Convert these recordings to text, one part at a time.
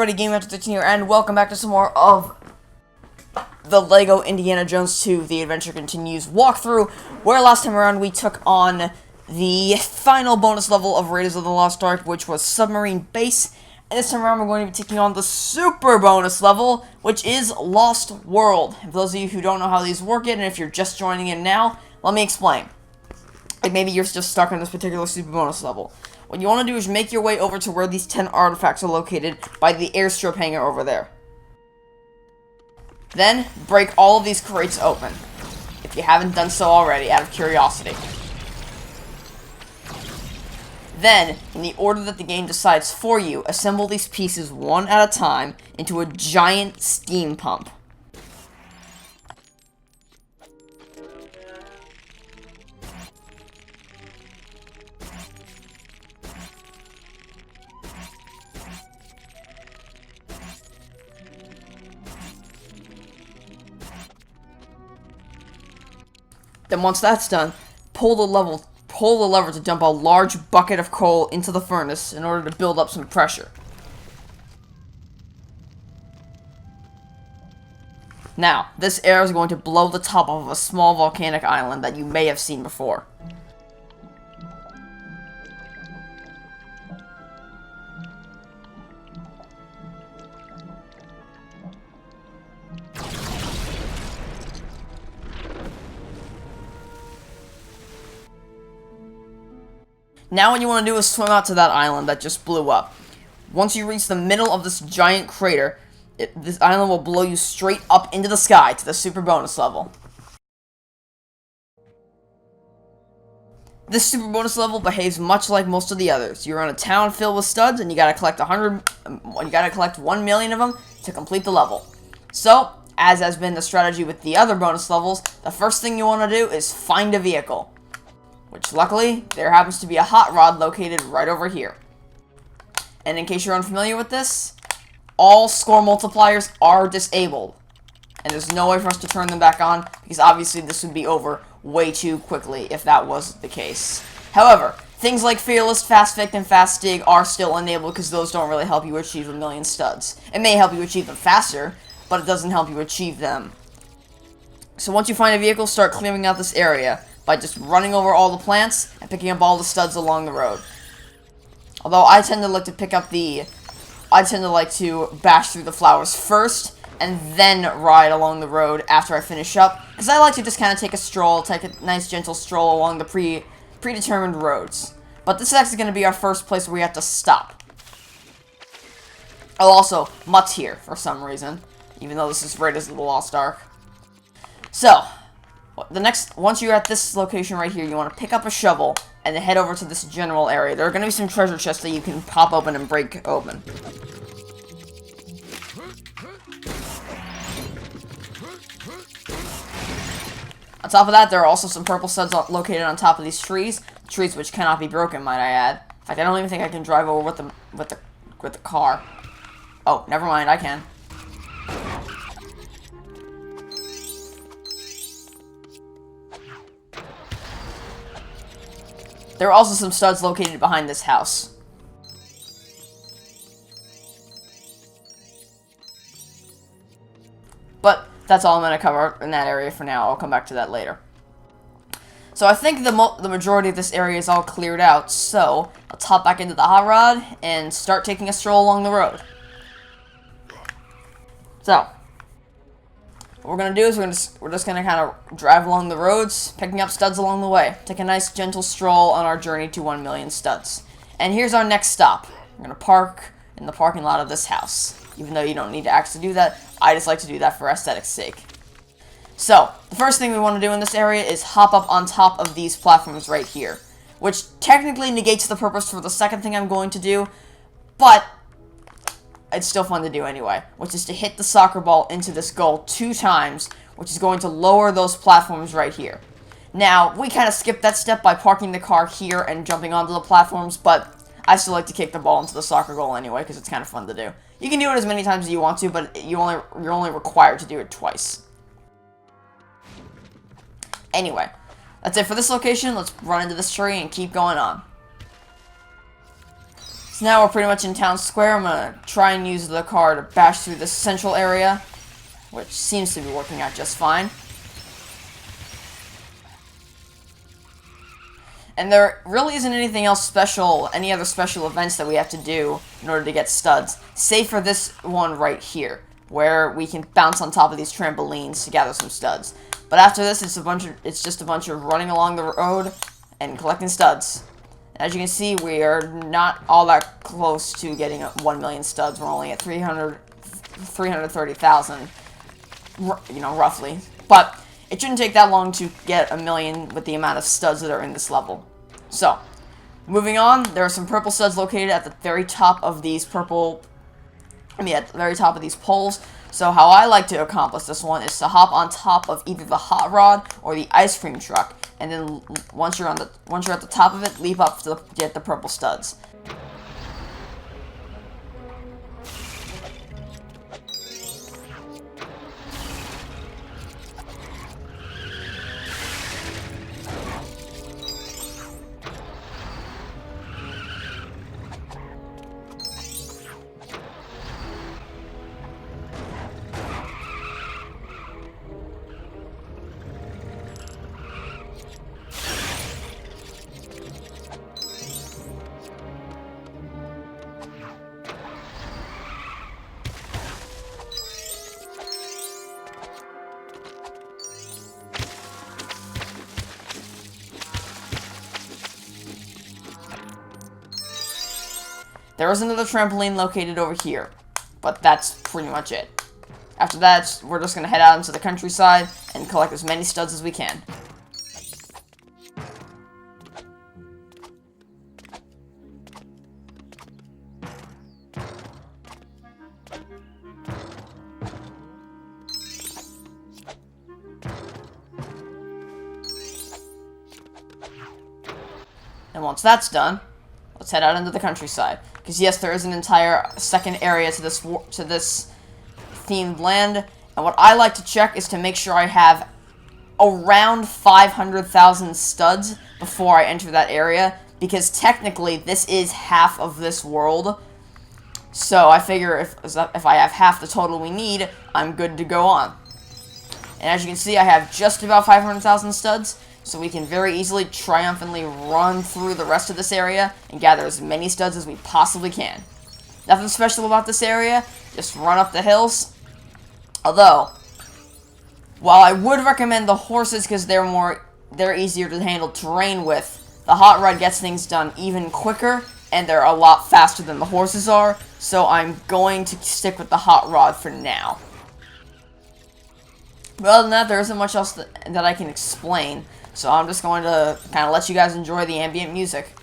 everybody, Game After 13 here, and welcome back to some more of the LEGO Indiana Jones 2 The Adventure Continues walkthrough, where last time around we took on the final bonus level of Raiders of the Lost Ark, which was Submarine Base, and this time around we're going to be taking on the super bonus level, which is Lost World. And for those of you who don't know how these work yet, and if you're just joining in now, let me explain. Like maybe you're just stuck on this particular super bonus level. What you want to do is make your way over to where these 10 artifacts are located by the airstrip hangar over there. Then, break all of these crates open, if you haven't done so already, out of curiosity. Then, in the order that the game decides for you, assemble these pieces one at a time into a giant steam pump. Then once that's done, pull the lever to dump a large bucket of coal into the furnace in order to build up some pressure. Now, this air is going to blow the top off of a small volcanic island that you may have seen before. Now what you want to do is swim out to that island that just blew up. Once you reach the middle of this giant crater, this island will blow you straight up into the sky to the super bonus level. This super bonus level behaves much like most of the others. You're in a town filled with studs, and you gotta collect 1 million of them to complete the level. So, as has been the strategy with the other bonus levels, the first thing you want to do is find a vehicle. Which, luckily, there happens to be a hot rod located right over here. And in case you're unfamiliar with this, all score multipliers are disabled. And there's no way for us to turn them back on, because obviously this would be over way too quickly if that was the case. However, things like Fearless, Fast Fict, and Fast Dig are still enabled, because those don't really help you achieve 1 million studs. It may help you achieve them faster, but it doesn't help you achieve them. So once you find a vehicle, start clearing out this area by just running over all the plants and picking up all the studs along the road. Although I tend to like to bash through the flowers first and then ride along the road after I finish up, because I like to just kind of take a nice gentle stroll along the predetermined roads. But this is actually going to be our first place where we have to stop. Oh, also, Mutt's here for some reason, even though this is Raiders of the Lost Ark. So, once you're at this location right here, you want to pick up a shovel and then head over to this general area. There are going to be some treasure chests that you can pop open and break open. On top of that, there are also some purple studs located on top of these trees which cannot be broken, might I add. In fact, I don't even think I can drive over with the car. Oh, never mind, I can. There are also some studs located behind this house. But that's all I'm going to cover in that area for now. I'll come back to that later. So I think the majority of this area is all cleared out, so let's hop back into the hot rod and start taking a stroll along the road. So, what we're going to do is we're just going to kind of drive along the roads, picking up studs along the way. Take a nice gentle stroll on our journey to 1 million studs. And here's our next stop. We're going to park in the parking lot of this house. Even though you don't need to actually do that, I just like to do that for aesthetic's sake. So, the first thing we want to do in this area is hop up on top of these platforms right here. Which technically negates the purpose for the second thing I'm going to do, but it's still fun to do anyway, which is to hit the soccer ball into this goal 2 times, which is going to lower those platforms right here. Now, we kind of skipped that step by parking the car here and jumping onto the platforms, but I still like to kick the ball into the soccer goal anyway, because it's kind of fun to do. You can do it as many times as you want to, but you're only required to do it twice. Anyway, that's it for this location. Let's run into this tree and keep going on. So now we're pretty much in town square. I'm gonna try and use the car to bash through this central area, which seems to be working out just fine. And there really isn't anything else special, any other special events that we have to do in order to get studs, save for this one right here, where we can bounce on top of these trampolines to gather some studs. But after this, it's just a bunch of running along the road and collecting studs. As you can see, we are not all that close to getting 1 million studs. We're only at 330,000, you know, roughly. But it shouldn't take that long to get 1 million with the amount of studs that are in this level. So, moving on, there are some purple studs located at the very top of these at the very top of these poles. So how I like to accomplish this one is to hop on top of either the hot rod or the ice cream truck, and then once you're at the top of it, leap up to get the purple studs. There is another trampoline located over here, but that's pretty much it. After that, we're just going to head out into the countryside and collect as many studs as we can. And once that's done, let's head out into the countryside. Because yes, there is an entire second area to this themed land. And what I like to check is to make sure I have around 500,000 studs before I enter that area. Because technically, this is half of this world. So I figure if I have half the total we need, I'm good to go on. And as you can see, I have just about 500,000 studs. So we can very easily, triumphantly run through the rest of this area and gather as many studs as we possibly can. Nothing special about this area, just run up the hills. Although, while I would recommend the horses because they're easier to handle terrain with, the hot rod gets things done even quicker, and they're a lot faster than the horses are, so I'm going to stick with the hot rod for now. But other than that, there isn't much else that I can explain. So I'm just going to kind of let you guys enjoy the ambient music.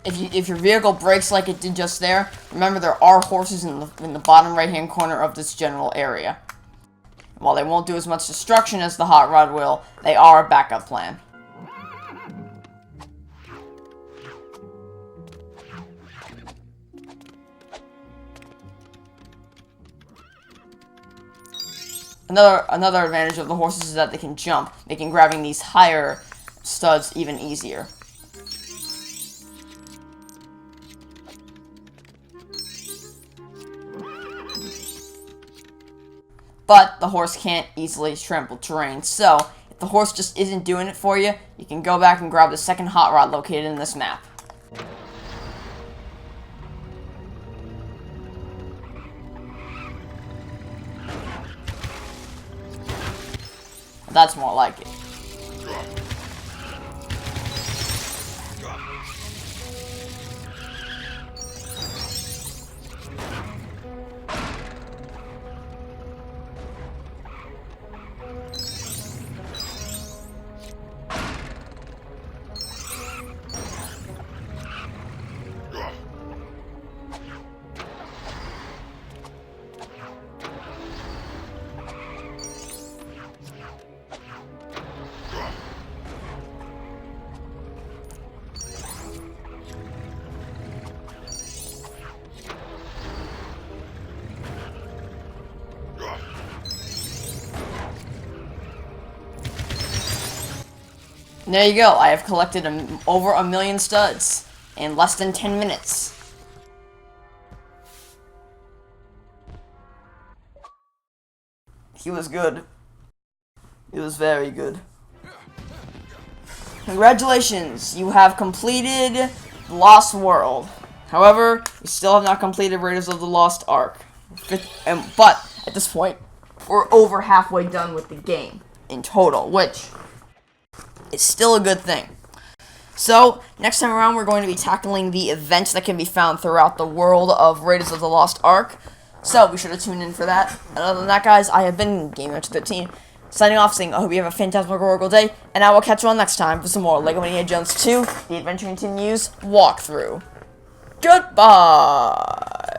if your vehicle breaks like it did just there, remember there are horses in the bottom right-hand corner of this general area. While they won't do as much destruction as the hot rod will, they are a backup plan. Another advantage of the horses is that they can jump, making grabbing these higher studs even easier. But the horse can't easily trample terrain, so if the horse just isn't doing it for you, you can go back and grab the second hot rod located in this map. That's more like it. And there you go, I have collected over 1 million studs in less than 10 minutes. He was good. He was very good. Congratulations, you have completed Lost World. However, you still have not completed Raiders of the Lost Ark. But, at this point, we're over halfway done with the game in total, which is still a good thing. So, next time around, we're going to be tackling the events that can be found throughout the world of Raiders of the Lost Ark. So, be sure to tune in for that. And other than that, guys, I have been GameRich13, signing off, saying I hope you have a fantastic day, and I will catch you all next time for some more LEGO Indiana Jones 2, The Adventure Continues walkthrough. Goodbye!